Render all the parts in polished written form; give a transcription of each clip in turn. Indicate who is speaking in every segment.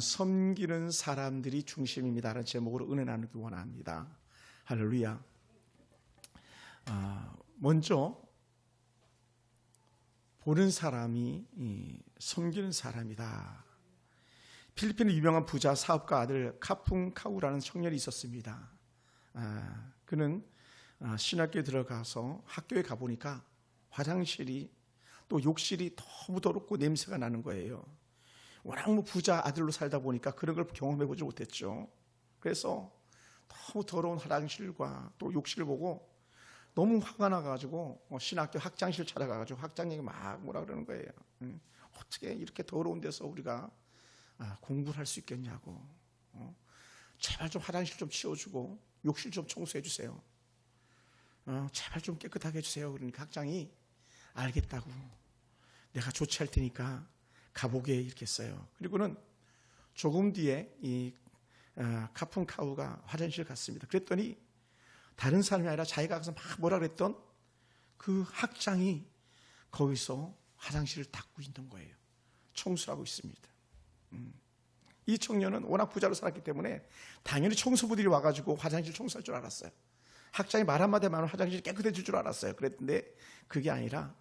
Speaker 1: 섬기는 사람들이 중심입니다라는 제목으로 은혜 나누기 원합니다. 할렐루야. 먼저 보는 사람이 섬기는 사람이다. 필리핀의 유명한 부자 사업가 아들 카풍 카우라는 청년이 있었습니다. 그는 신학교에 들어가서 학교에 가보니까 화장실이 또 욕실이 너무 더럽고 냄새가 나는 거예요. 워낙 부자 아들로 살다 보니까 그런 걸 경험해 보지 못했죠. 그래서 너무 더러운 화장실과 또 욕실을 보고 너무 화가 나가지고 신학교 학장실 찾아가가지고 학장님이 막 뭐라 그러는 거예요. 어떻게 이렇게 더러운 데서 우리가 공부를 할 수 있겠냐고. 제발 좀 화장실 좀 치워주고 욕실 좀 청소해 주세요. 제발 좀 깨끗하게 해주세요. 그러니까 학장이 알겠다고, 내가 조치할 테니까 가보게 이렇게 했어요. 그리고는 조금 뒤에 이 카푼카우가 화장실 갔습니다. 그랬더니 다른 사람이 아니라 자기가 가서 막 뭐라 그랬던 그 학장이 거기서 화장실을 닦고 있는 거예요. 청소를 하고 있습니다. 이 청년은 워낙 부자로 살았기 때문에 당연히 청소부들이 와가지고 화장실 청소할 줄 알았어요. 학장이 말 한마디만 하면 화장실이 깨끗해질 줄 알았어요. 그랬는데 그게 아니라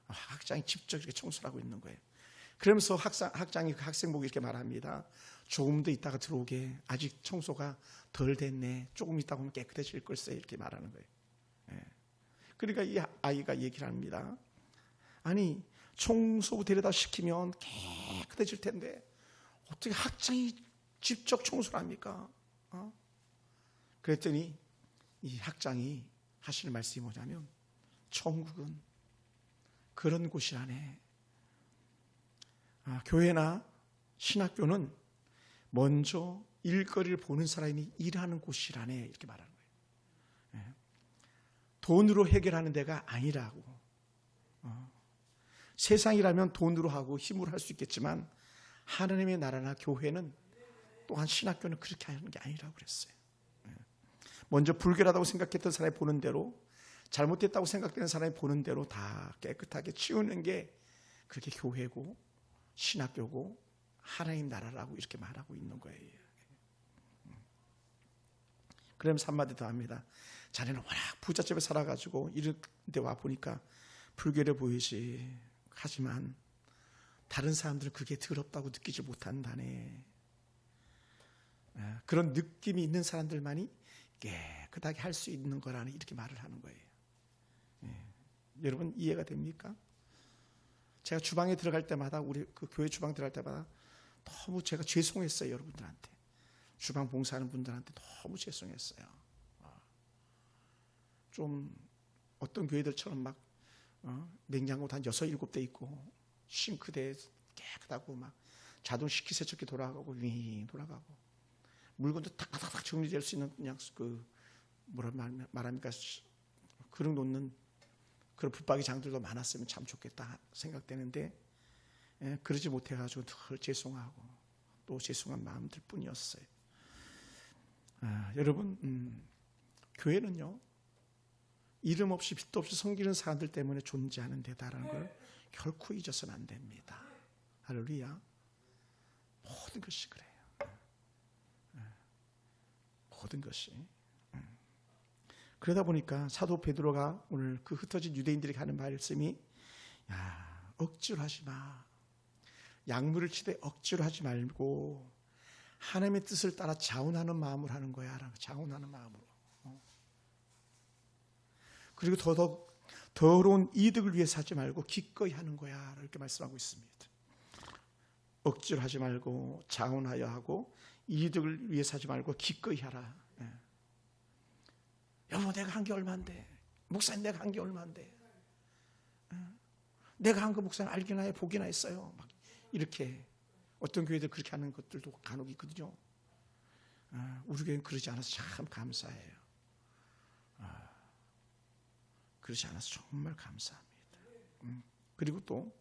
Speaker 1: 학장이 직접 이렇게 청소를 하고 있는 거예요. 그러면서 학장이 그 학생 보고 이렇게 말합니다. 조금 더 있다가 들어오게, 아직 청소가 덜 됐네, 조금 있다가 보면 깨끗해질 걸세, 이렇게 말하는 거예요. 그러니까 이 아이가 얘기를 합니다. 아니, 청소부 데려다 시키면 깨끗해질 텐데 어떻게 학장이 직접 청소를 합니까? 그랬더니 이 학장이 하시는 말씀이 뭐냐면, 천국은 그런 곳이라네. 교회나 신학교는 먼저 일거리를 보는 사람이 일하는 곳이라네, 이렇게 말하는 거예요. 돈으로 해결하는 데가 아니라고. 세상이라면 돈으로 하고 힘으로 할 수 있겠지만 하나님의 나라나 교회는, 또한 신학교는 그렇게 하는 게 아니라고 그랬어요. 먼저 불결하다고 생각했던 사람이 보는 대로, 잘못됐다고 생각되는 사람이 보는 대로 다 깨끗하게 치우는 게 그렇게 교회고 신학교고 하나님 나라라고 이렇게 말하고 있는 거예요. 그러면서 한마디 더 합니다. 자네는 워낙 부잣집에 살아가지고 이런 데 와보니까 불결해 보이지. 하지만 다른 사람들은 그게 더럽다고 느끼지 못한다네. 그런 느낌이 있는 사람들만이 깨끗하게 할 수 있는 거라는, 이렇게 말을 하는 거예요. 여러분 이해가 됩니까? 제가 주방에 들어갈 때마다, 우리 그 교회 주방 들어갈 때마다 너무 제가 죄송했어요. 여러분들한테, 주방 봉사하는 분들한테 너무 죄송했어요. 좀 어떤 교회들처럼 막 냉장고도 한 6, 7대 있고 싱크대 깨끗하고 막 자동 식기세척기 돌아가고 윙 돌아가고 물건도 탁탁탁 정리될 수 있는, 그냥 그 뭐라 말합니까, 그릇 놓는 그런 붙박이 장들도 많았으면 참 좋겠다 생각되는데, 그러지 못해가지고 늘 죄송하고 또 죄송한 마음들 뿐이었어요. 여러분, 교회는요, 이름 없이 빚도 없이 섬기는 사람들 때문에 존재하는 데다라는 걸 결코 잊어서는 안 됩니다. 할렐루야. 모든 것이 그래요. 모든 것이. 그러다 보니까 사도 베드로가 오늘 그 흩어진 유대인들에게 하는 말씀이, 억지로 하지 마. 약물을 치되 억지로 하지 말고 하나님의 뜻을 따라 자원하는 마음으로 하는 거야. 자원하는 마음으로. 그리고 더더욱 더러운 이득을 위해서 하지 말고 기꺼이 하는 거야, 이렇게 말씀하고 있습니다. 억지로 하지 말고 자원하여 하고 이득을 위해서 하지 말고 기꺼이 하라. 여보, 내가 한 게 얼마인데, 목사님 내가 한 게 얼마인데, 내가 한 거 목사님 알기나 해, 보기나 했어요. 막 이렇게 어떤 교회들 그렇게 하는 것들도 간혹 있거든요. 우리 교회는 그러지 않아서 참 감사해요. 그러지 않아서 정말 감사합니다. 그리고 또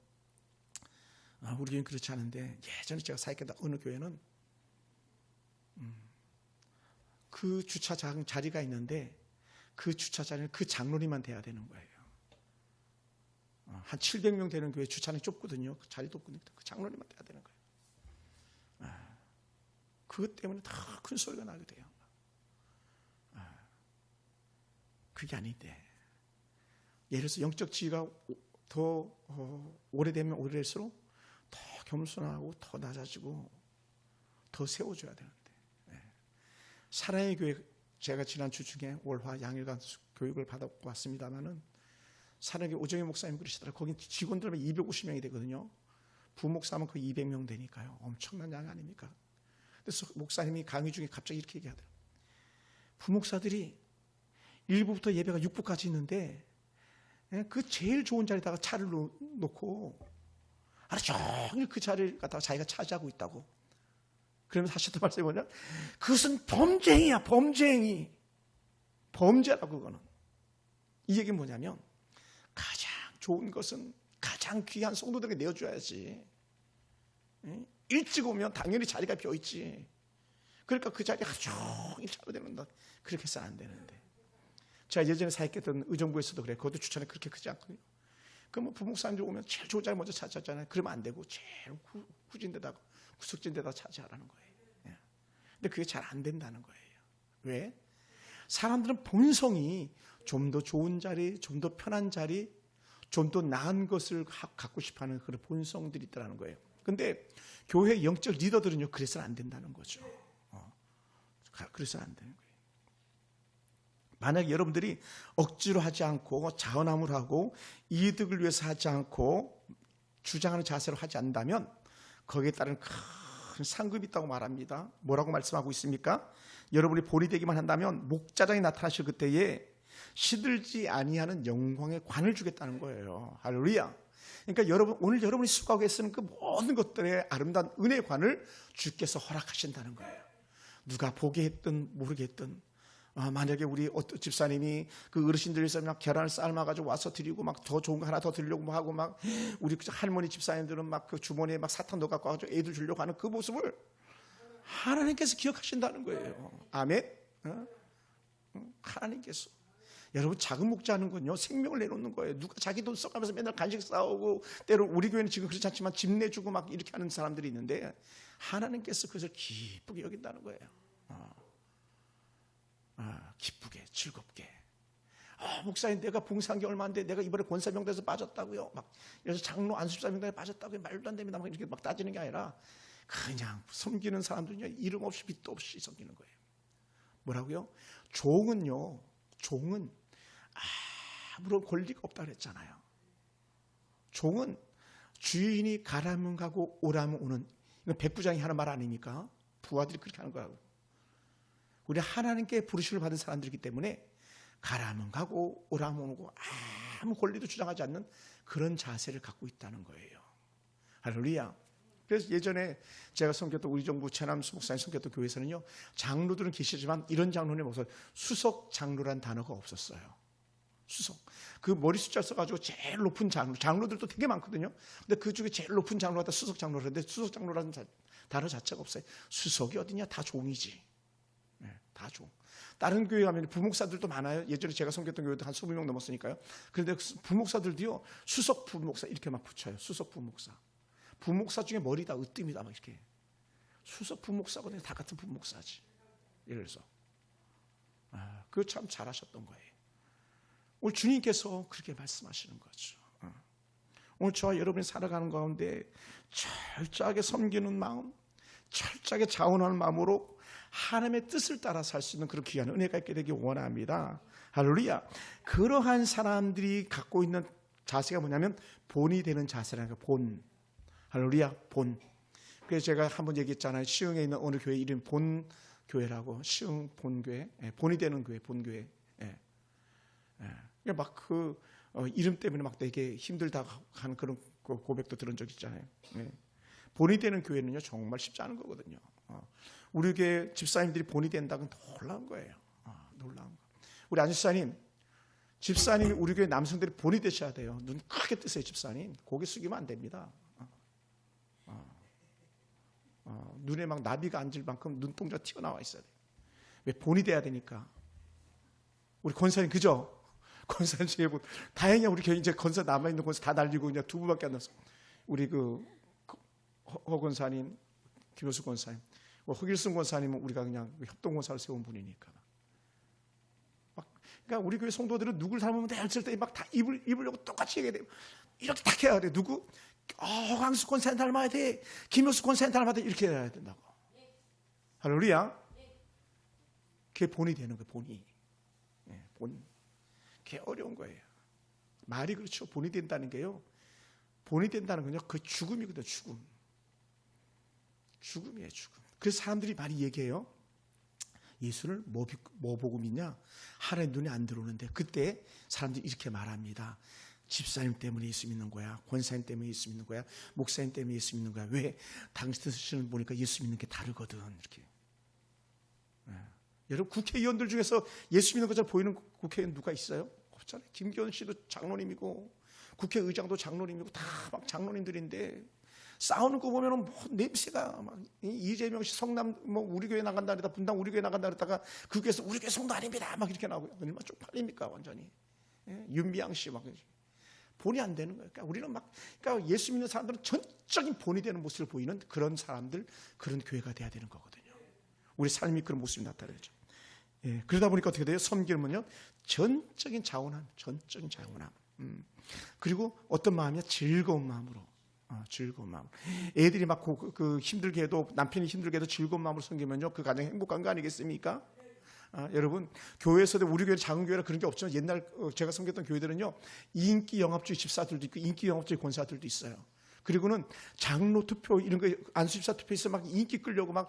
Speaker 1: 우리 교회는 그렇지 않은데, 예전에 제가 사역했던 어느 교회는 그 주차장 자리가 있는데 그 주차장은 그 장로님만 돼야 되는 거예요. 한 700명 되는 교회 주차장이 좁거든요. 그 자리도 없거든요. 그 장로님만 돼야 되는 거예요. 그것 때문에 더 큰 소리가 나게 돼요. 그게 아닌데, 예를 들어서 영적 지위가 더 오래되면 오래될수록 더 겸손하고 더 낮아지고 더 세워줘야 되는데, 사랑의 교회, 제가 지난주 중에 월화 양일간 교육을 받았고 왔습니다마는, 사랑의 오정희 목사님 그러시더라고요. 거기 직원들만 250명이 되거든요. 부목사면 거의 200명 되니까요. 엄청난 양 아닙니까? 그래서 목사님이 강의 중에 갑자기 이렇게 얘기하더라고요. 부목사들이 1부부터 예배가 6부까지 있는데 그 제일 좋은 자리에다가 차를 놓고 하루 종일 그 자리를 갖다가 자기가 차지하고 있다고. 그러면서 하셨던 말씀이 뭐냐? 그것은 범죄행위야, 범죄행위. 범죄라고. 그거는 이 얘기는 뭐냐면, 가장 좋은 것은 가장 귀한 성도들에게 내어줘야지. 일찍 오면 당연히 자리가 비어있지. 그러니까 그 자리에 하루 종일 차로 되는다. 그렇게 해서는 안 되는데, 제가 예전에 사역했던 의정부에서도 그래. 그것도 추천이 그렇게 크지 않거든요. 그럼 부목사님들 오면 제일 좋은 자리 먼저 차지하잖아요. 그러면 안 되고 제일 후진 데다가, 구석진 데다가 차지하라는 거예요. 근데 그게 잘 안 된다는 거예요. 왜? 사람들은 본성이 좀 더 좋은 자리, 좀 더 편한 자리, 좀 더 나은 것을 갖고 싶어하는 그런 본성들이 있다는 거예요. 근데 교회 영적 리더들은요, 그래서는 안 된다는 거죠. 그래서는 안 되는 거예요. 만약 여러분들이 억지로 하지 않고 자원함을 하고 이득을 위해서 하지 않고 주장하는 자세로 하지 않는다면 거기에 따른 큰 상급이 있다고 말합니다. 뭐라고 말씀하고 있습니까? 여러분이 본이 되기만 한다면 목자장이 나타나실 그때에 시들지 아니하는 영광의 관을 주겠다는 거예요. 할렐루야. 그러니까 여러분, 오늘 여러분이 수고하고 쓰는 그 모든 것들의 아름다운 은혜의 관을 주께서 허락하신다는 거예요. 누가 보게 했든 모르게 했든, 만약에 우리 어떤 집사님이 그 어르신들 위해서 막 계란을 삶아가지고 와서 드리고 막 더 좋은 거 하나 더 드리려고 하고 막, 우리 할머니 집사님들은 막 그 주머니에 막 사탕 넣어 갖고 와가지고 애들 주려고 하는 그 모습을 하나님께서 기억하신다는 거예요. 아멘. 하나님께서. 여러분, 작은 목자하는군요, 생명을 내놓는 거예요. 누가 자기 돈 써가면서 맨날 간식 싸오고, 때로 우리 교회는 지금 그렇지 않지만 집 내주고 막 이렇게 하는 사람들이 있는데, 하나님께서 그것을 기쁘게 여긴다는 거예요. 기쁘게, 즐겁게. 목사님, 내가 봉사한 게 얼마인데 내가 이번에 권사병대에서 빠졌다고요? 막 그래서 장로 안수사병대에 빠졌다고요? 말도 안 됩니다. 막 이렇게 막 따지는 게 아니라, 그냥 섬기는 사람들은요, 이름 없이 빚도 없이 섬기는 거예요. 뭐라고요? 종은요, 종은 아무런 권리가 없다고 그랬잖아요. 종은 주인이 가라면 가고 오라면 오는, 이건 백부장이 하는 말 아닙니까? 부하들이 그렇게 하는 거라고. 우리 하나님께 부르심을 받은 사람들이기 때문에 가라면 가고 오라면 오고 아무 권리도 주장하지 않는 그런 자세를 갖고 있다는 거예요. 할렐루야. 그래서 예전에 제가 섬겼던 우리 정부 최남수 목사님 섬겼던 교회에서는요, 장로들은 계시지만 이런 장로는 없어요. 수석 장로란 단어가 없었어요. 수석. 그 머리 숫자 써가지고 제일 높은 장로들도 되게 많거든요. 근데 그 중에 제일 높은 장로가 다 수석 장로라는데, 수석 장로라는 단어 자체가 없어요. 수석이 어디냐? 다 종이지. 다 종. 다른 교회 가면 부목사들도 많아요. 예전에 제가 섬겼던 교회도 한 20명 넘었으니까요. 그런데 부목사들도요, 수석 부목사 이렇게 막 붙여요. 수석 부목사. 부목사 중에 머리 다 으뜸이다 막 이렇게. 수석 부목사거든요. 다 같은 부목사지. 예를 들어서. 그거 참 잘하셨던 거예요. 오늘 주님께서 그렇게 말씀하시는 거죠. 오늘 저와 여러분이 살아가는 가운데 철저하게 섬기는 마음, 철저하게 자원하는 마음으로 하나님의 뜻을 따라 살 수 있는 그런 귀한 은혜가 있게 되길 원합니다. 할렐루야. 그러한 사람들이 갖고 있는 자세가 뭐냐면 본이 되는 자세라는 거예요. 본. 할렐루야. 본. 그래서 제가 한번 얘기했잖아요. 시흥에 있는 어느 교회 이름 본교회라고. 시흥 본교회. 본이 되는 교회, 본교회. 막 그 이름 때문에 막 되게 힘들다 하는 그런 고백도 들은 적 있잖아요. 본이 되는 교회는요, 정말 쉽지 않은 거거든요. 우리 교회 집사님들이 본이 된다는 건 놀라운 거예요. 놀라운 거. 우리 안집사님, 집사님이 우리 교회 남성들이 본이 되셔야 돼요. 눈 크게 뜨세요, 집사님. 고개 숙이면 안 됩니다. 눈에 막 나비가 앉을 만큼 눈동자 튀어나와 있어야 돼요. 왜? 본이 돼야 되니까. 우리 권사님, 그죠? 권사님 중에 다행이야. 우리 교회 이제 권사 남아있는 권사 다 날리고 그냥 두 분밖에 안 남았어. 우리 허 권사님, 김효수 권사님. 뭐 허길승 권사님은 우리가 그냥 협동권사를 세운 분이니까. 그러니까 우리 교회 성도들은 누굴 닮으면 돼 했을 때 막 다 입으려고 똑같이 얘기해야 돼요. 이렇게 딱 해야 돼. 누구? 황수 권사님 닮아야 돼. 김효수 권사님 닮아야 돼. 이렇게 해야 된다고. 할렐루야. 그게 본이 되는 거예요. 본이. 본. 그게 어려운 거예요. 말이 그렇죠. 본이 된다는 게요. 본이 된다는 건요. 그 죽음이거든요. 죽음. 죽음이에요. 죽음. 그래서 사람들이 많이 얘기해요. 예수를 뭐 보고 믿냐? 하나님 눈에 안 들어오는데 그때 사람들이 이렇게 말합니다. 집사님 때문에 예수 믿는 거야. 권사님 때문에 예수 믿는 거야. 목사님 때문에 예수 믿는 거야. 왜? 당신들 보니까 예수 믿는 게 다르거든. 이렇게. 여러분 국회의원들 중에서 예수 믿는 것처럼 보이는 국회의원 누가 있어요? 없잖아요. 김기현 씨도 장로님이고 국회의장도 장로님이고 다 막 장로님들인데 싸우는 거 보면은 뭐 냄새가 막 이재명 씨 성남 뭐 우리 교회 나간다 그러다 분당 우리 교회 나간다 그러다가 그 교회에서 우리 교회 성도 아닙니다 막 이렇게 나오고요. 얼마나 쪽팔립니까 완전히. 윤미향 씨 막 본이 안 되는 거예요. 그러니까 우리는 막 그러니까 예수 믿는 사람들은 전적인 본이 되는 모습을 보이는 그런 사람들 그런 교회가 돼야 되는 거거든요. 우리 삶이 그런 모습이 나타나죠. 그러다 보니까 어떻게 돼요? 섬기는요 전적인 자원함, 전적인 자원함. 그리고 어떤 마음이야? 즐거운 마음으로. 즐거운 마음. 애들이 막 그 힘들게 해도 남편이 힘들게 해도 즐거운 마음으로 섬기면요 그 가장 행복한 거 아니겠습니까? 여러분 교회에서도 우리 교회 작은 교회라 그런 게 없지만 옛날 제가 섬겼던 교회들은요 인기 영합주의 집사들도 있고 인기 영합주의 권사들도 있어요. 그리고는 장로 투표 이런 거 안수집사 투표 있어 막 인기 끌려고 막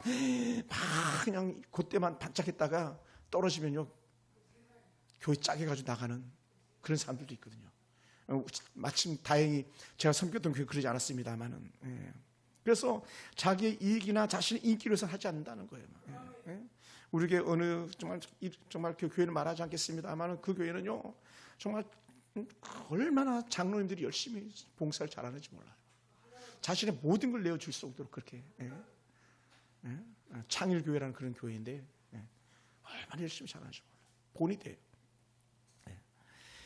Speaker 1: 그냥 그때만 반짝했다가 떨어지면요 교회 짜게 가지고 나가는 그런 사람들도 있거든요. 마침 다행히 제가 섬겼던 교회 그러지 않았습니다만은. 그래서 자기의 이익이나 자신의 인기를 위해서 하지 않는다는 거예요. 우리 교회 어느 정말 그 교회는 말하지 않겠습니다만은 그 교회는요 정말 얼마나 장로님들이 열심히 봉사를 잘하는지 몰라요. 자신의 모든 걸 내어줄 수 없도록 그렇게. 창일교회라는 그런 교회인데 얼마나 열심히 잘하는지 몰라요. 본이 돼요.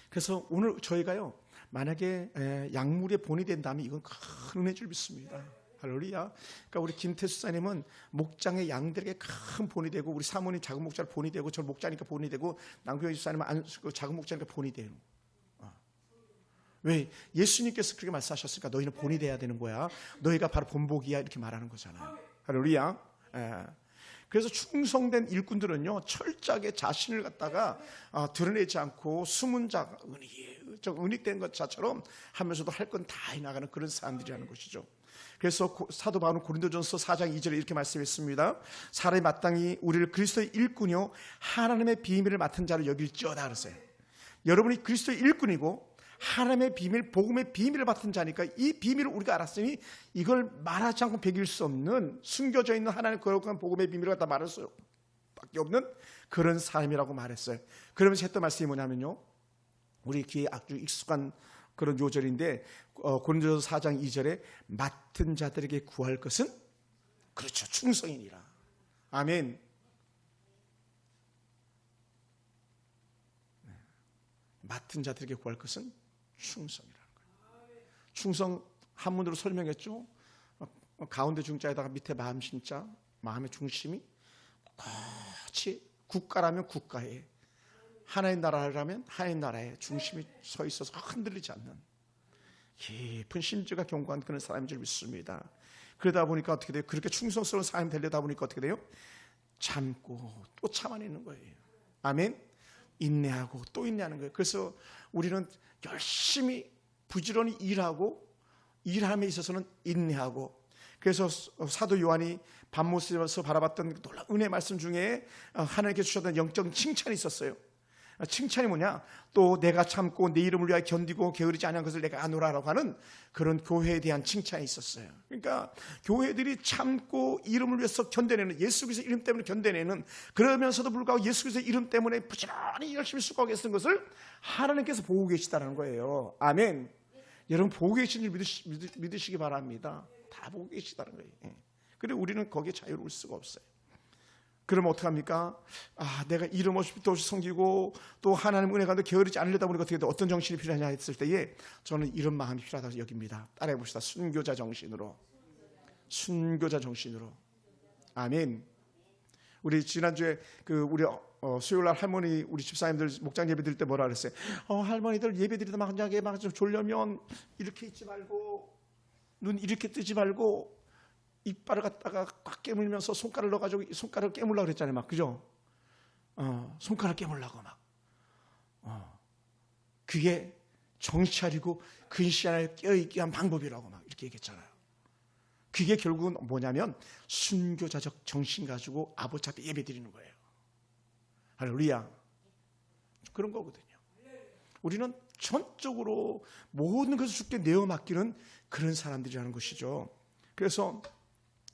Speaker 1: 그래서 오늘 저희가요 만약에 약물의 본이 된다면 이건 큰 은혜 줄 믿습니다. 할렐루야. 그러니까 우리 김태수 사님은 목장의 양들에게 큰 본이 되고 우리 사모님 작은 목자를 본이 되고 저 목자니까 본이 되고 남교영 집사님은 작은 목자니까 본이 돼요. 왜? 예수님께서 그렇게 말씀하셨으니까 너희는 본이 돼야 되는 거야. 너희가 바로 본복이야 이렇게 말하는 거잖아요. 할렐루야. 그래서 충성된 일꾼들은요 철저하게 자신을 갖다가 드러내지 않고 숨은 자가 은닉된 것 자처럼 하면서도 할 건 다 해나가는 그런 사람들이라는 것이죠. 그래서 사도 바울은 고린도전서 4장 2절에 이렇게 말씀했습니다. 사람이 마땅히 우리를 그리스도의 일꾼이요 하나님의 비밀을 맡은 자로 여길지어다 그랬어요. 여러분이 그리스도의 일꾼이고 하나님의 비밀, 복음의 비밀을 맡은 자니까 이 비밀을 우리가 알았으니 이걸 말하지 않고 배길 수 없는 숨겨져 있는 하나님의 거룩한 복음의 비밀을 갖다 말할 수밖에 없는 그런 사람이라고 말했어요. 그러면서 했던 말씀이 뭐냐면요. 우리 귀에 아주 익숙한 그런 요절인데 고린도전서 4장 2절에 맡은 자들에게 구할 것은 그렇죠. 충성이니라. 아멘. 맡은 자들에게 구할 것은 충성이라는 거예요. 충성 한문으로 설명했죠. 가운데 중자에다가 밑에 마음 심자, 마음의 중심이 같이 국가라면 국가에, 하나의 나라라면 하나의 나라에 중심이 서 있어서 흔들리지 않는 깊은 심지가 견고한 그런 사람인 줄 믿습니다. 그러다 보니까 어떻게 돼요? 그렇게 충성스러운 사람이 되려다 보니까 어떻게 돼요? 참고 또 참아내는 거예요. 아멘. 인내하고 또 인내하는 거예요. 그래서 우리는 열심히 부지런히 일하고 일함에 있어서는 인내하고, 그래서 사도 요한이 밤모습에서 바라봤던 놀라운 은혜 말씀 중에 하나님께 주셨던 영적 칭찬이 있었어요. 칭찬이 뭐냐? 또 내가 참고 내 이름을 위하여 견디고 게으르지 않은 것을 내가 아노라라고 하는 그런 교회에 대한 칭찬이 있었어요. 그러니까 교회들이 참고 이름을 위해서 견뎌내는, 예수 그리스도의 이름 때문에 견뎌내는, 그러면서도 불구하고 예수 그리스도의 이름 때문에 부지런히 열심히 수고하고 계시는 것을 하나님께서 보고 계시다는 거예요. 아멘. 여러분 보고 계신 줄 믿으시기 바랍니다. 다 보고 계시다는 거예요. 그리고 우리는 거기에 자유로울 수가 없어요. 그러면 어떡합니까? 내가 이름 없이 또 섬기고 또 하나님 은혜 가운데 게으르지 않으려다 보니까 어떻게 돼? 어떤 정신이 필요하냐 했을 때에 저는 이런 마음이 필요하다고 여깁니다. 따라해 봅시다. 순교자 정신으로. 순교자 정신으로. 아멘. 우리 지난주에 우리 수요일 날 할머니 우리 집사님들 목장 예배 드릴 때 뭐라 그랬어요? 할머니들 예배 드리다 만약에 막 좀 졸려면 이렇게 있지 말고 눈 이렇게 뜨지 말고 이빨을 갖다가 꽉 깨물면서 손가락을 넣어가지고 손가락을 깨물라고 그랬잖아요. 막 그죠? 손가락 깨물라고 막. 그게 정신 차리고 근시 안에 깨어있기 위한 방법이라고 막 이렇게 얘기했잖아요. 그게 결국은 뭐냐면 순교자적 정신 가지고 아버지 앞에 예배 드리는 거예요. 할렐루야. 그런 거거든요. 우리는 전적으로 모든 것을 주께 내어 맡기는 그런 사람들이라는 것이죠. 그래서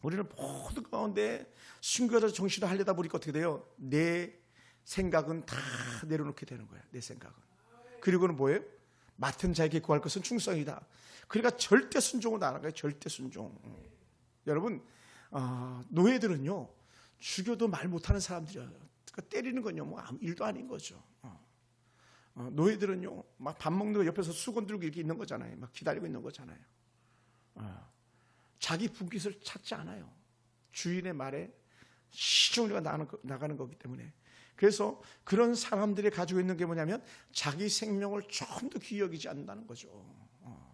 Speaker 1: 우리는 모든 가운데 순교자 정신을 하려다 보니까 어떻게 돼요? 내 생각은 다 내려놓게 되는 거예요. 내 생각은. 그리고는 뭐예요? 맡은 자에게 구할 것은 충성이다. 그러니까 절대 순종을 안 하는 거예요. 절대 순종. 여러분, 노예들은요, 죽여도 말 못하는 사람들이에요. 그러니까 때리는 건요, 뭐 아무 일도 아닌 거죠. 노예들은요, 막 밥 먹는 거 옆에서 수건 들고 이렇게 있는 거잖아요. 막 기다리고 있는 거잖아요. 자기 분깃을 찾지 않아요. 주인의 말에 시종일관 나가는 거기 때문에. 그래서 그런 사람들이 가지고 있는 게 뭐냐면 자기 생명을 조금도 귀히 여기지 않는다는 거죠.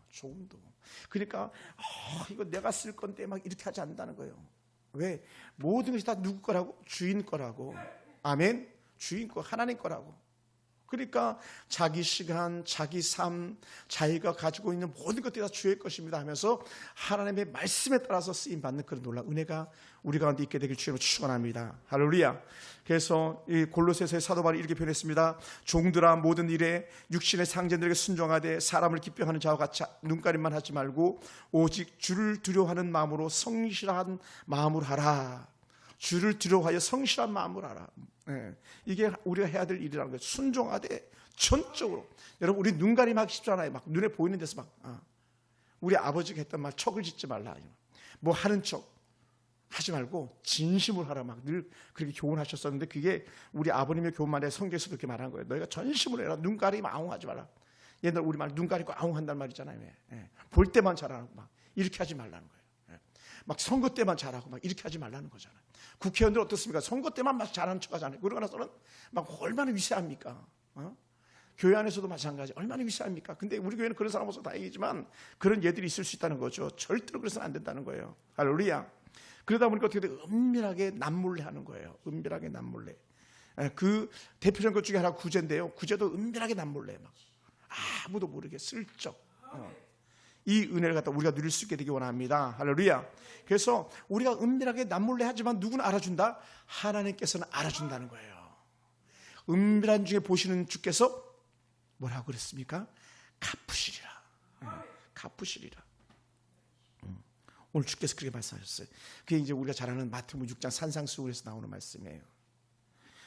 Speaker 1: 조금도. 그러니까 이거 내가 쓸 건데 막 이렇게 하지 않는다는 거예요. 왜? 모든 것이 다 누구 거라고? 주인 거라고. 아멘. 주인 거, 하나님 거라고. 그러니까 자기 시간, 자기 삶, 자기가 가지고 있는 모든 것들이 다 주의 것입니다 하면서 하나님의 말씀에 따라서 쓰임받는 그런 놀라운 은혜가 우리 가운데 있게 되길 주님으로 축원합니다. 할렐루야. 그래서 이 골로새서의 사도 바울이 이렇게 표현했습니다. 종들아 모든 일에 육신의 상전들에게 순종하되 사람을 기뻐하는 자와 같이 눈가림만 하지 말고 오직 주를 두려워하는 마음으로 성실한 마음으로 하라. 주를 두려워하여 성실한 마음으로 하라. 이게 우리가 해야 될 일이라는 거예요. 순종하되 전적으로. 여러분 우리 눈가림하기 쉽잖아요. 막 눈에 보이는 데서 막 우리 아버지가 했던 말 척을 짓지 말라. 뭐 하는 척 하지 말고 진심으로 하라. 막 늘 그렇게 교훈하셨었는데 그게 우리 아버님의 교훈만에 성경에서도 그렇게 말한 거예요. 너희가 전심으로 해라. 눈가림 아웅하지 마라. 옛날 우리 말 눈 가리고 아웅한다는 말 있잖아요. 볼 때만 잘하고 막 이렇게 하지 말라는 거예요. 막 선거 때만 잘하고 막 이렇게 하지 말라는 거잖아요. 국회의원들 어떻습니까? 선거 때만 막 잘하는 척 하잖아요. 그러고 나서는 막 얼마나 위세합니까? 교회 안에서도 마찬가지. 얼마나 위세합니까? 근데 우리 교회는 그런 사람 없어서 다행이지만 그런 예들이 있을 수 있다는 거죠. 절대로 그래서는 안 된다는 거예요. 할렐루야. 그러다 보니까 어떻게 돼? 은밀하게 남몰래 하는 거예요. 은밀하게 남몰래. 그 대표적인 것 중에 하나가 구제인데요. 구제도 은밀하게 남몰래 막 아무도 모르게 슬쩍. 이 은혜를 갖다 우리가 누릴 수 있게 되기 원합니다. 할렐루야. 그래서 우리가 은밀하게 남몰래 하지만 누구는 알아준다? 하나님께서는 알아준다는 거예요. 은밀한 중에 보시는 주께서 뭐라고 그랬습니까? 갚으시리라. 갚으시리라. 오늘 주께서 그렇게 말씀하셨어요. 그게 이제 우리가 잘 아는 마태복음 6장 산상수훈에서 나오는 말씀이에요.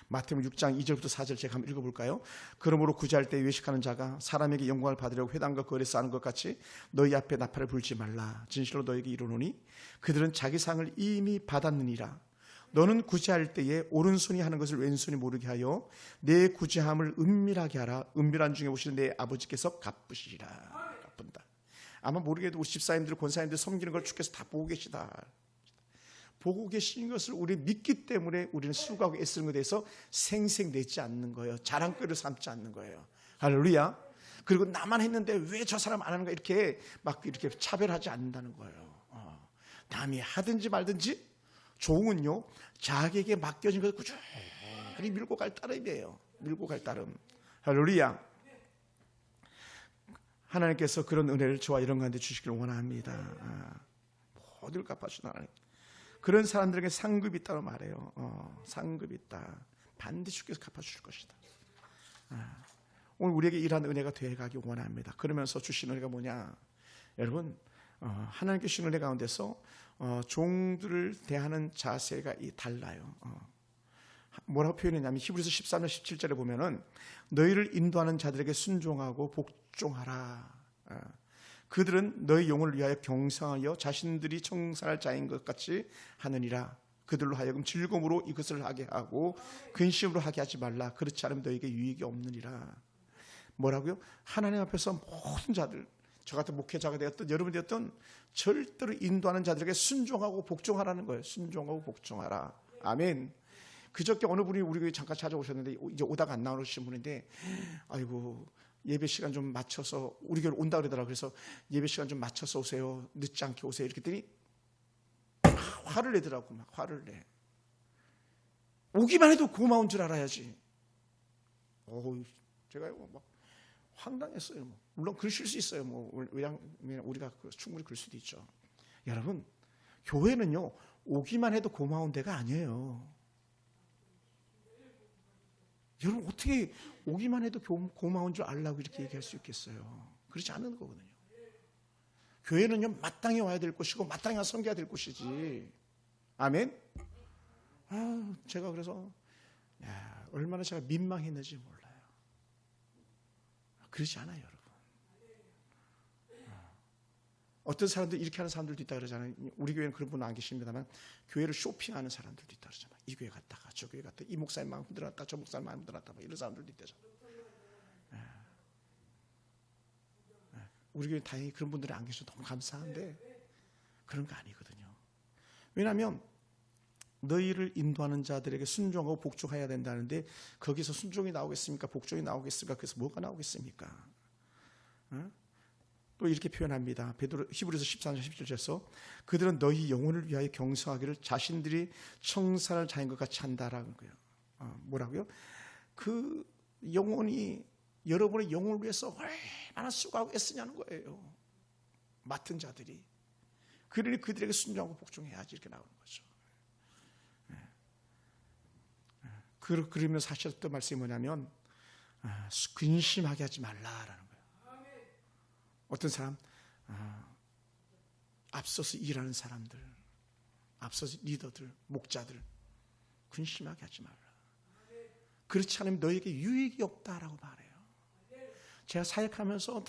Speaker 1: 마태복음 6장 2절부터 4절 제가 한번 읽어볼까요? 그러므로 구제할 때 외식하는 자가 사람에게 영광을 받으려고 회당과 거리에서 하는 것 같이 너희 앞에 나팔을 불지 말라. 진실로 너에게 이르노니 그들은 자기 상을 이미 받았느니라. 너는 구제할 때에 오른손이 하는 것을 왼손이 모르게 하여 내 구제함을 은밀하게 하라. 은밀한 중에 오시는 내 아버지께서 갚으시리라. 갚은다. 아마 모르게도 우리 집사님들 권사님들 섬기는 걸 주께서 다 보고 계시다. 보고 계신 것을 우리 믿기 때문에 우리는 수고하고 애쓰는 것에 대해서 생색내지 않는 거예요. 자랑거리를 삼지 않는 거예요. 할렐루야. 그리고 나만 했는데 왜 저 사람 안 하는가 이렇게 막 이렇게 차별하지 않는다는 거예요. 남이 하든지 말든지 종은요 자기에게 맡겨진 것을 꾸준히 밀고 갈 따름이에요. 밀고 갈 따름. 할렐루야. 하나님께서 그런 은혜를 저와 이런 가운데 주시기를 원합니다. 모두를 갚아주시는 하나님. 그런 사람들에게 상급이 있다고 말해요. 상급이 있다. 반드시 주께서 갚아주실 것이다. 오늘 우리에게 이러한 은혜가 되어가기 원합니다. 그러면서 주신 은혜가 뭐냐? 여러분 하나님께 주신 은혜 가운데서 종들을 대하는 자세가 달라요. 뭐라고 표현했냐면 히브리서 13장 17절에 보면은 너희를 인도하는 자들에게 순종하고 복종하라. 그들은 너희 영혼을 위하여 경성하여 자신들이 청산할 자인 것 같이 하느니라. 그들로 하여금 즐거움으로 이것을 하게 하고 근심으로 하게 하지 말라. 그렇지 않으면 너에게 유익이 없느니라. 뭐라고요? 하나님 앞에서 모든 자들 저 같은 목회자가 되었던 여러분이 되었던 절대로 인도하는 자들에게 순종하고 복종하라는 거예요. 순종하고 복종하라. 아멘. 그저께 어느 분이 우리 교회 잠깐 찾아오셨는데 이제 오다가 안 나오신 분인데 아이고 예배 시간 좀 맞춰서 우리 교회 온다 그러더라고요. 그래서 예배 시간 좀 맞춰서 오세요. 늦지 않게 오세요. 이렇게 했더니 화를 내더라고. 막 화를 내. 오기만 해도 고마운 줄 알아야지. 제가 막 황당했어요. 물론 그러실 수 있어요. 왜냐면 우리가 충분히 그럴 수도 있죠. 여러분, 교회는요 오기만 해도 고마운 데가 아니에요. 여러분 어떻게 오기만 해도 고마운 줄 알라고 이렇게 얘기할 수 있겠어요? 그렇지 않는 거거든요. 교회는요 마땅히 와야 될 곳이고 마땅히 섬겨야 될 곳이지. 아멘. 제가 그래서 얼마나 제가 민망했는지 몰라요. 그렇지 않아요, 여러분. 어떤 사람들 이렇게 하는 사람들도 있다 그러잖아요. 우리 교회는 그런 분은 안 계십니다만 교회를 쇼핑하는 사람들도 있다 그러잖아요. 이 교회 갔다가 저 교회 갔다가 이 목사님 마음 흔들었다 저 목사님 마음 흔들었다 이런 사람들도 있다잖아요. 우리 교회 다행히 그런 분들이 안 계셔서 너무 감사한데 그런 거 아니거든요. 왜냐하면 너희를 인도하는 자들에게 순종하고 복종해야 된다는데 거기서 순종이 나오겠습니까? 복종이 나오겠습니까? 그래서 뭐가 나오겠습니까? 또 이렇게 표현합니다. 히브리서 14장 17절에서 그들은 너희 영혼을 위하여 경성하기를 자신들이 청산을 자인 것 같이 한다라는 거예요. 뭐라고요? 그 영혼이 여러분의 영혼을 위해서 얼마나 수고하고 애쓰냐는 거예요. 맡은 자들이. 그러니 그들에게 순종하고 복종해야지 이렇게 나오는 거죠. 그러면 사실 또 말씀이 뭐냐면 근심하게 하지 말라라는 거예요. 어떤 사람 앞서서 일하는 사람들, 앞서서 리더들, 목자들 근심하게 하지 말라. 그렇지 않으면 너에게 유익이 없다라고 말해요. 제가 사역하면서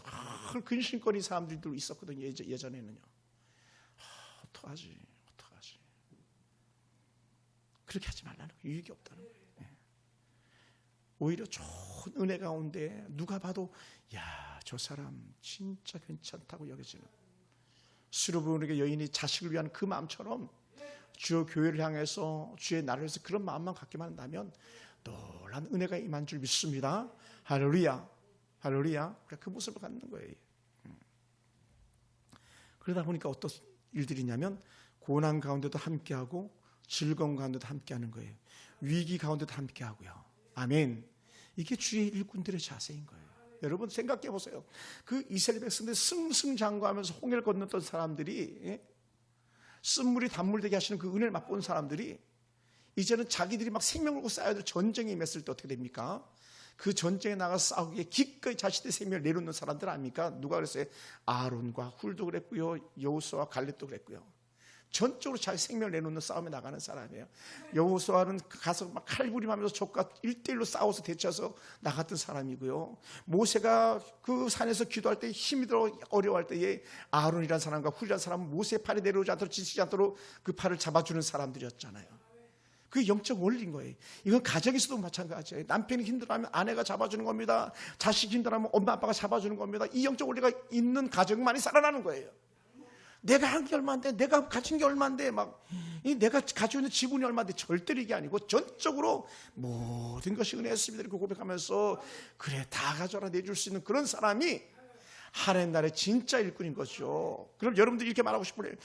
Speaker 1: 늘 근심거리는 사람들도 있었거든요. 예전에는요. 어떡하지? 그렇게 하지 말라는 거예요. 유익이 없다는 거예요. 오히려 좋은 은혜 가운데 누가 봐도 저 사람 진짜 괜찮다고 여겨지는 수르브에게 여인이 자식을 위한 그 마음처럼 주의 교회를 향해서 주의 나를 위해서 그런 마음만 갖기만 한다면 놀란 은혜가 임한 줄 믿습니다. 할렐루야. 할렐루야. 그 모습을 갖는 거예요. 그러다 보니까 어떤 일들이냐면 고난 가운데도 함께하고 즐거운 가운데도 함께하는 거예요. 위기 가운데도 함께하고요. 아멘. 이게 주의 일꾼들의 자세인 거예요. 여러분 생각해 보세요. 그 이스라엘 백성들 승승장구하면서 홍해를 건넜던 사람들이 쓴물이 단물 되게 하시는 그 은혜를 맛본 사람들이 이제는 자기들이 막 생명을 걸고 싸워야 될 전쟁에 임했을 때 어떻게 됩니까? 그 전쟁에 나가서 싸우기에 기꺼이 자신의 생명을 내놓는 사람들 아닙니까? 누가 그랬어요? 아론과 훌도 그랬고요. 여호수아와 갈렙도 그랬고요. 전적으로 자기 생명을 내놓는 싸움에 나가는 사람이에요. 여호수아는 가서 막 칼부림하면서 적과 1대1로 싸워서 대처해서 나갔던 사람이고요. 모세가 그 산에서 기도할 때 힘이 들어 어려워할 때에 아론이라는 사람과 훌이라는 사람은 모세의 팔이 내려오지 않도록 지치지 않도록 그 팔을 잡아주는 사람들이었잖아요. 그게 영적 원리인 거예요. 이건 가정에서도 마찬가지예요. 남편이 힘들어하면 아내가 잡아주는 겁니다. 자식이 힘들어하면 엄마 아빠가 잡아주는 겁니다. 이 영적 원리가 있는 가정만이 살아나는 거예요. 내가 한 게 얼마인데, 내가 가진 게 얼마인데, 내가 가지고 있는 지분이 얼마인데, 절대로 이게 아니고 전적으로 모든 것이 은혜였습니다 이렇게 고백하면서 그래 다 가져라 내줄 수 있는 그런 사람이 하나님 나라의 진짜 일꾼인 거죠. 그럼 여러분들이 이렇게 말하고 싶으래요.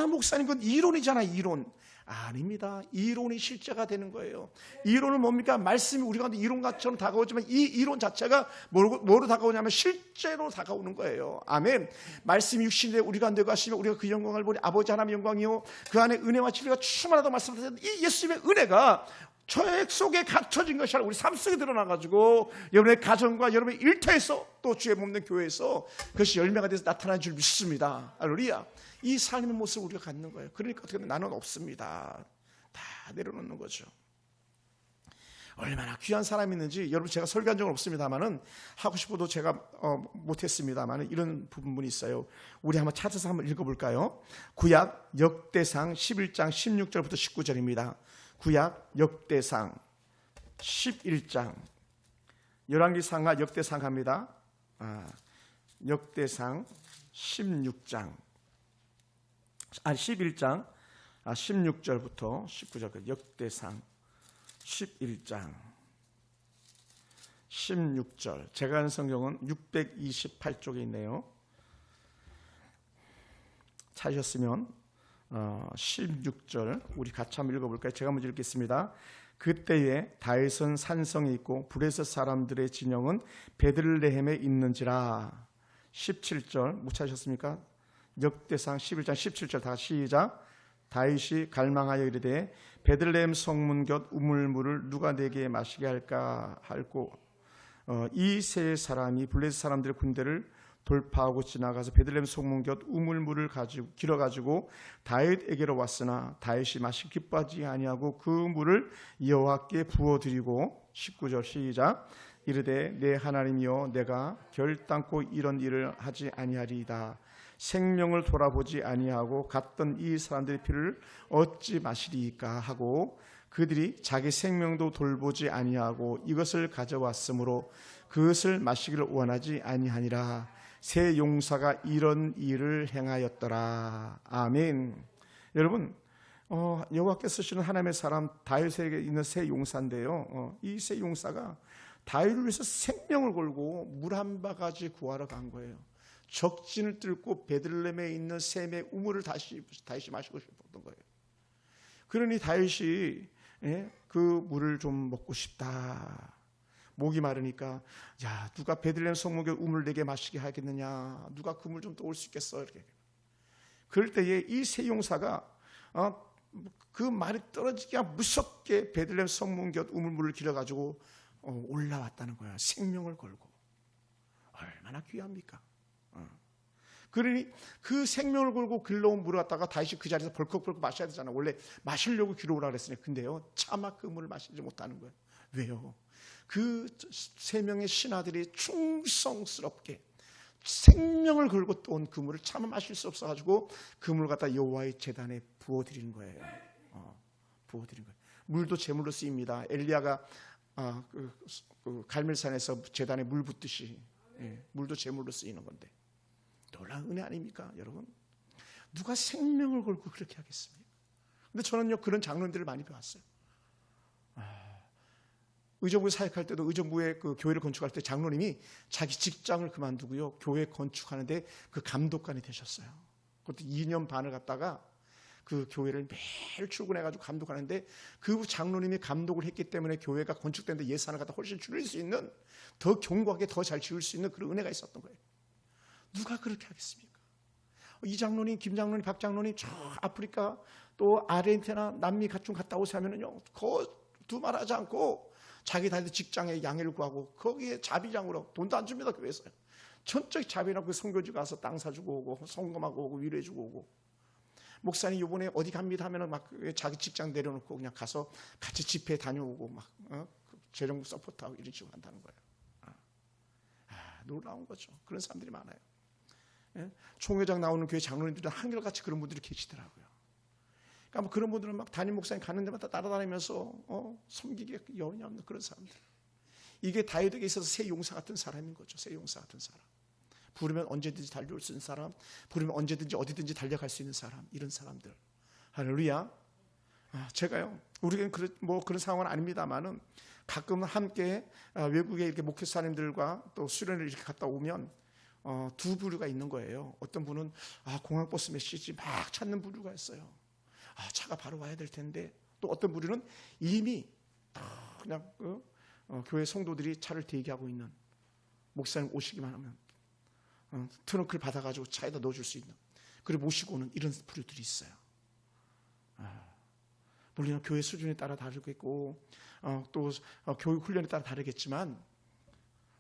Speaker 1: 목사님 그건 이론이잖아. 이론. 아닙니다. 이론이 실제가 되는 거예요. 이론은 뭡니까? 말씀이 우리 가운데 이론같처럼 다가오지만 이 이론 자체가 뭐로 다가오냐면 실제로 다가오는 거예요. 아멘. 말씀이 육신에 우리 가운데 가시면 우리가 그 영광을 보니 아버지 하나님의 영광이요 그 안에 은혜와 진리가 충만하다고 말씀하셨는데 이 예수님의 은혜가 저의 속에 갖춰진 것이 아니라 우리 삶 속에 드러나가지고 여러분의 가정과 여러분의 일터에서 또 주의 몸된 교회에서 그것이 열매가 돼서 나타나는 줄 믿습니다. 할렐루야. 이 삶의 모습을 우리가 갖는 거예요. 그러니까 어떻게 보면 나는 없습니다. 다 내려놓는 거죠. 얼마나 귀한 사람이 있는지 여러분 제가 설교한 적은 없습니다만은 하고 싶어도 제가 못했습니다만은 이런 부분이 있어요. 우리 한번 찾아서 한번 읽어볼까요? 구약 역대상 11장 16절부터 19절입니다. 구약 역대상 11장 열왕기상과 역대상 합니다. 역대상 16장 11장 16절부터 19절 역대상 11장 16절 제가 아는 성경은 628쪽에 있네요. 찾으셨으면 16절 우리 같이 한번 읽어볼까요? 제가 먼저 읽겠습니다. 그때에 다윗은 산성에 있고 브레스 사람들의 진영은 베들레헴에 있는지라. 17절 못 찾으셨습니까? 역대상 11장 17절 다 시작. 다윗이 갈망하여 이르되 베들레헴 성문 곁 우물물을 누가 내게 마시게 할까 하고 이 세 사람이 블레셋 사람들의 군대를 돌파하고 지나가서 베들레헴 성문 곁 우물물을 길어 가지고 다윗에게로 왔으나 다윗이 마시기 기뻐하지 아니하고 그 물을 여호와께 부어 드리고 19절 시작. 이르되 내 하나님이여 내가 결단코 이런 일을 하지 아니하리이다. 생명을 돌아보지 아니하고 갔던 이 사람들의 피를 어찌 마시리이까 하고 그들이 자기 생명도 돌보지 아니하고 이것을 가져왔으므로 그것을 마시기를 원하지 아니하니라. 새 용사가 이런 일을 행하였더라. 아멘. 여러분 여호와께서 쓰시는 하나님의 사람 다윗에게 있는 새 용사인데요. 이 새 용사가 다윗을 위해서 생명을 걸고 물 한 바가지 구하러 간 거예요. 적진을 뚫고 베들레헴에 있는 샘의 우물을 다윗이 마시고 싶었던 거예요. 그러니 다윗이 그 물을 좀 먹고 싶다. 목이 마르니까 야 누가 베들레헴 성문의 우물 내게 마시게 하겠느냐. 누가 그 물 좀 떠올 수 있겠어. 이렇게. 그럴 때에 이 세 용사가 그 말이 떨어지기가 무섭게 베들레헴 성문 곁 우물물을 길어가지고 올라왔다는 거야. 생명을 걸고. 얼마나 귀합니까? 그러니 그 생명을 걸고 길러온 물을 갖다가 다시 그 자리에서 벌컥벌컥 마셔야 되잖아. 원래 마시려고 길어오라 그랬으니 근데요 차마 그 물을 마시지 못하는 거예요. 왜요? 그 세 명의 신하들이 충성스럽게 생명을 걸고 또 온 그 물을 차마 마실 수 없어가지고 그 물을 갖다 여호와의 제단에 부어드리는 거예요. 부어드리는 거예요. 물도 제물로 쓰입니다. 엘리야가 그 갈멜산에서 제단에 물 붓듯이 물도 제물로 쓰이는 건데 놀라운 은혜 아닙니까, 여러분? 누가 생명을 걸고 그렇게 하겠습니까? 근데 저는요 그런 장로님들을 많이 배웠어요. 의정부에 사역할 때도 의정부에 그 교회를 건축할 때 장로님이 자기 직장을 그만두고요 교회 건축하는데 그 감독관이 되셨어요. 그것도 2년 반을 갔다가 그 교회를 매일 출근해가지고 감독하는데 그 장로님이 감독을 했기 때문에 교회가 건축되는데 예산을 갖다 훨씬 줄일 수 있는 더 견고하게 더 잘 지을 수 있는 그런 은혜가 있었던 거예요. 누가 그렇게 하겠습니까? 이 장로님, 김 장로님, 박 장로님 저 아프리카 또 아르헨티나 남미 각종 갔다 오시면은요 두말하지 않고 자기 다들 직장에 양해를 구하고 거기에 자비장으로 돈도 안 줍니다. 교회에서 전적 자비나 그 선교지 가서 땅 사주고 오고 성금하고 오고 위로해주고 오고 목사님 이번에 어디 갑니다 하면은 막 자기 직장 내려놓고 그냥 가서 같이 집회 다녀오고 막 재정 서포트하고 이런 식으로 한다는 거예요. 놀라운 거죠. 그런 사람들이 많아요. 총회장 나오는 교회 장로님들은 한결같이 그런 분들이 계시더라고요. 그러니까 뭐 그런 분들은 막 담임 목사님 가는 데마다 따라다니면서 섬기기에 여운이 없는 그런 사람들. 이게 다윗에게 있어서 새 용사 같은 사람인 거죠. 새 용사 같은 사람. 부르면 언제든지 달려올 수 있는 사람, 부르면 언제든지 어디든지 달려갈 수 있는 사람, 이런 사람들. 할렐루야. 제가요, 우리는 그런 상황은 아닙니다만은 가끔 함께 외국에 이렇게 목회사님들과 또 수련을 이렇게 갔다 오면 두 부류가 있는 거예요. 어떤 분은 공항버스 메시지 막 찾는 부류가 있어요. 차가 바로 와야 될 텐데, 또 어떤 부류는 이미 그냥 교회 성도들이 차를 대기하고 있는 목사님 오시기만 하면 트렁크를 받아가지고 차에다 넣어줄 수 있는, 그리고 모시고 오는 이런 부류들이 있어요. 물론 교회 수준에 따라 다르겠고 또 교육 훈련에 따라 다르겠지만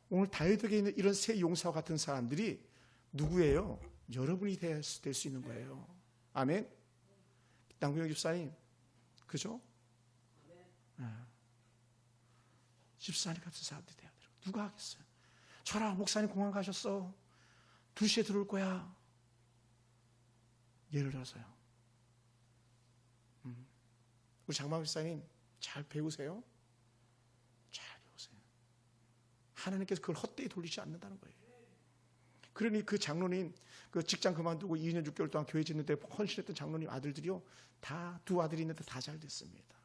Speaker 1: 오늘 다윗에게 있는 이런 새 용사와 같은 사람들이 누구예요? 여러분이 될 수 있는 거예요. 아멘. 남궁영 집사님, 그죠? 집사님 같은 사람들이 돼야 돼요. 누가 하겠어요? 저라 목사님 공항 가셨어. 2시에 들어올 거야. 예를 들어서요. 우리 장마을 집사님 잘 배우세요. 잘 배우세요. 하나님께서 그걸 헛되이 돌리지 않는다는 거예요. 그러니 그 장로님, 그 직장 그만두고 2년 6개월 동안 교회 짓는데 헌신했던 장로님 아들들이요, 다 두 아들이 있는데 다 잘 됐습니다.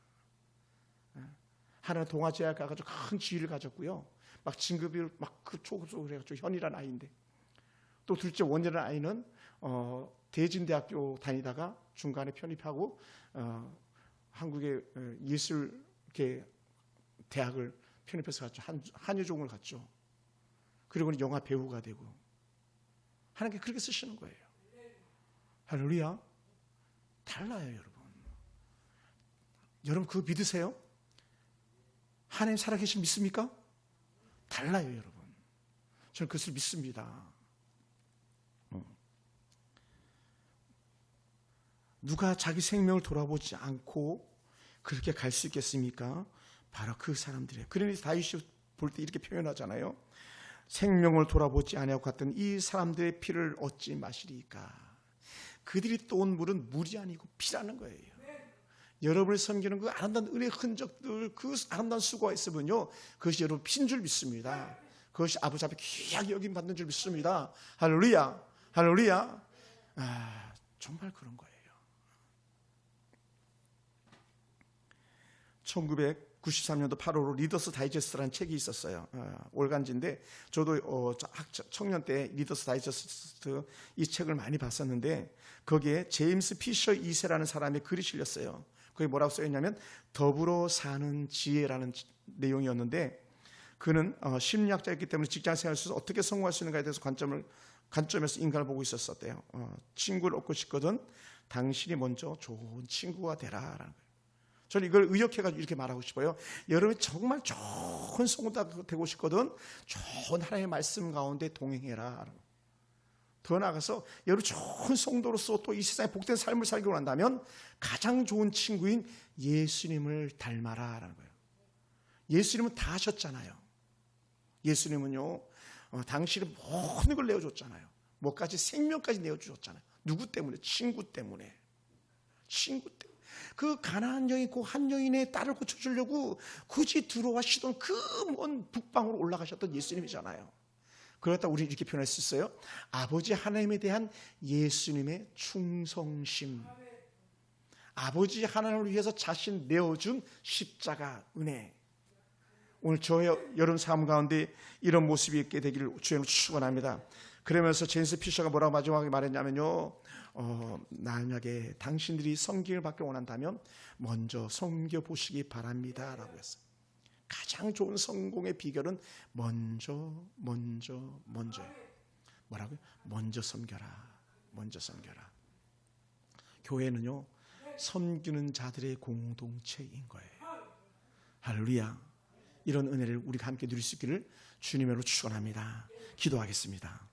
Speaker 1: 하나는 동아제약 가가지고 큰 지위를 가졌고요. 막 진급을 막 그 초급으로 해가지고 현이라는 아이인데, 또 둘째 원이라는 아이는 대진대학교 다니다가 중간에 편입하고 한국의 예술 대학을 편입해서 갔죠. 한예종을 갔죠. 그리고는 영화 배우가 되고, 하나님께 그렇게 쓰시는 거예요. 할렐루야. 달라요, 여러분. 여러분 그거 믿으세요? 하나님 살아계신 믿습니까? 달라요, 여러분. 저는 그것을 믿습니다. 누가 자기 생명을 돌아보지 않고 그렇게 갈 수 있겠습니까? 바로 그 사람들이에요. 그러니 다윗이 볼 때 이렇게 표현하잖아요. 생명을 돌아보지 아니하고 갔던 이 사람들의 피를 얻지 마시리까. 그들이 떠온 물은 물이 아니고 피라는 거예요. 여러분을 섬기는 그 아름다운 은혜의 흔적들, 그 아름다운 수고가 있으면요, 그것이 여러분 피인 줄 믿습니다. 그것이 아버지 앞에 귀하게 여김받는 줄 믿습니다. 할렐루야, 할렐루야. 정말 그런 거예요. 1993년도 8월로 리더스 다이제스트라는 책이 있었어요. 올간지인데 저도 청년 때 리더스 다이제스트 이 책을 많이 봤었는데, 거기에 제임스 피셔 2세라는 사람의 글이 실렸어요. 그게 뭐라고 써있냐면 더불어 사는 지혜라는 내용이었는데, 그는 심리학자였기 때문에 직장생활에서 어떻게 성공할 수 있는가에 대해서 관점에서 인간을 보고 있었대요. 친구를 얻고 싶거든 당신이 먼저 좋은 친구가 되라라는 거예요. 저는 이걸 의역해가지고 이렇게 말하고 싶어요. 여러분이 정말 좋은 성도가 되고 싶거든 좋은 하나님의 말씀 가운데 동행해라. 더 나아가서 여러분 좋은 성도로서 또 이 세상에 복된 삶을 살기 원한다면 가장 좋은 친구인 예수님을 닮아라라는 거예요. 예수님은 다 하셨잖아요. 예수님은요, 당신이 모든 걸 내어줬잖아요. 뭐까지 생명까지 내어주셨잖아요. 누구 때문에? 친구 때문에. 친구 때문에. 그 가나안 여인, 그 한 여인의 딸을 고쳐주려고 굳이 들어와시던 그 먼 북방으로 올라가셨던 예수님이잖아요. 그렇다 우리 이렇게 표현할 수 있어요. 아버지 하나님에 대한 예수님의 충성심, 아버지 하나님을 위해서 자신 내어준 십자가 은혜. 오늘 저의 여러분 삶 가운데 이런 모습이 있게 되기를 주님으로 축원합니다. 그러면서 제임스 피셔가 뭐라고 마지막에 말했냐면요, 만약에 당신들이 섬김을 받기 원한다면 먼저 섬겨보시기 바랍니다 라고 했어요. 가장 좋은 성공의 비결은 먼저예요. 뭐라고요? 먼저 섬겨라. 먼저 섬겨라. 교회는요, 섬기는 자들의 공동체인 거예요. 할렐루야. 이런 은혜를 우리가 함께 누릴 수 있기를 주님으로 축원합니다. 기도하겠습니다.